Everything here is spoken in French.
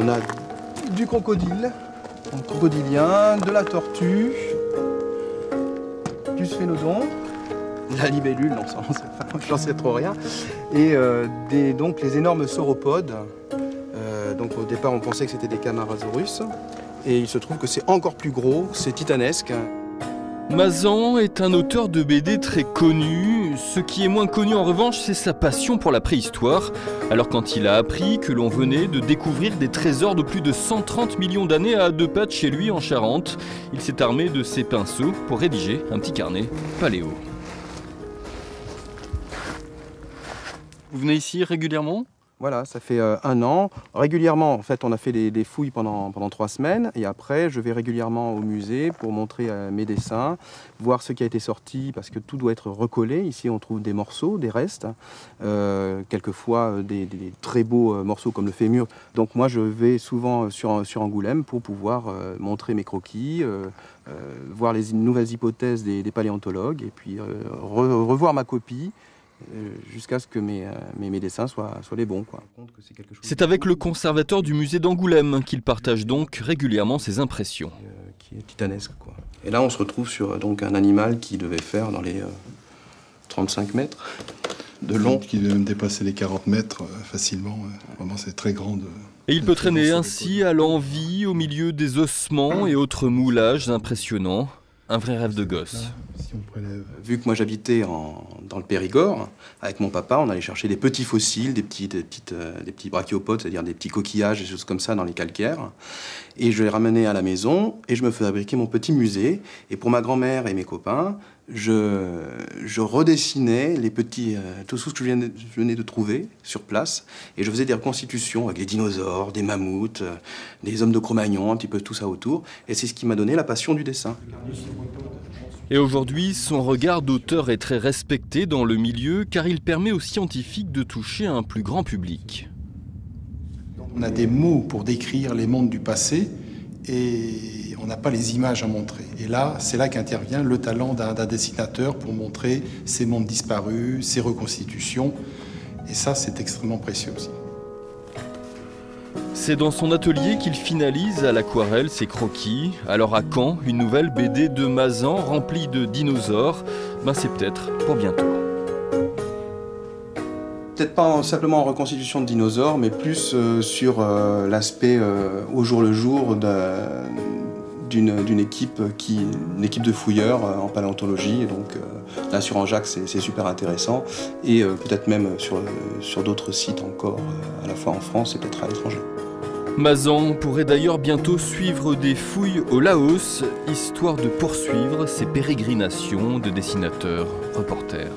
On a du crocodile, un crocodilien, de la tortue, du sphénodon, la libellule, non, j'en sais trop rien, et donc les énormes sauropodes. Donc au départ on pensait que c'était des Camarasaurus, et il se trouve que c'est encore plus gros, c'est titanesque. Mazan est un auteur de BD très connu. Ce qui est moins connu en revanche, c'est sa passion pour la préhistoire. Alors quand il a appris que l'on venait de découvrir des trésors de plus de 130 millions d'années à deux pattes chez lui en Charente, il s'est armé de ses pinceaux pour rédiger un petit carnet paléo. Vous venez ici régulièrement ? Voilà, ça fait 1 an. Régulièrement, en fait, on a fait des fouilles pendant 3 semaines. Et après, je vais régulièrement au musée pour montrer mes dessins, voir ce qui a été sorti, parce que tout doit être recollé. Ici, on trouve des morceaux, des restes, quelquefois des très beaux morceaux comme le fémur. Donc moi, je vais souvent sur Angoulême pour pouvoir montrer mes croquis, voir les nouvelles hypothèses des paléontologues, et puis revoir ma copie, jusqu'à ce que mes dessins soient les bons, quoi. C'est avec le conservateur du musée d'Angoulême qu'il partage donc régulièrement ses impressions. Qui est titanesque, quoi. Et là, on se retrouve sur donc, un animal qui devait faire dans les 35 mètres de long. Qui devait même dépasser les 40 mètres facilement. Vraiment, c'est très grande. Et il peut traîner ainsi à l'envi au milieu des ossements et autres moulages impressionnants. Un vrai rêve de gosse. Si on prélève... Vu que moi j'habitais dans le Périgord, avec mon papa, on allait chercher des petits fossiles, des petits brachiopodes, c'est-à-dire des petits coquillages, des choses comme ça dans les calcaires. Et je les ramenais à la maison et je me fabriquais mon petit musée. Et pour ma grand-mère et mes copains, je redessinais les petits, tout ce que je venais de trouver sur place. Et je faisais des reconstitutions avec des dinosaures, des mammouths, des hommes de Cro-Magnon, un petit peu tout ça autour. Et c'est ce qui m'a donné la passion du dessin. Et aujourd'hui, son regard d'auteur est très respecté dans le milieu car il permet aux scientifiques de toucher un plus grand public. On a des mots pour décrire les mondes du passé et on n'a pas les images à montrer. Et là, c'est là qu'intervient le talent d'un dessinateur pour montrer ces mondes disparus, ces reconstitutions. Et ça, c'est extrêmement précieux aussi. C'est dans son atelier qu'il finalise à l'aquarelle ses croquis. Alors à quand une nouvelle BD de Mazan remplie de dinosaures? C'est peut-être pour bientôt. Peut-être pas simplement en reconstitution de dinosaures, mais plus sur l'aspect au jour le jour d'une équipe de fouilleurs en paléontologie. Et donc là sur Angeac, c'est super intéressant. Et peut-être même sur d'autres sites encore, à la fois en France et peut-être à l'étranger. Mazan pourrait d'ailleurs bientôt suivre des fouilles au Laos, histoire de poursuivre ses pérégrinations de dessinateur-reporter.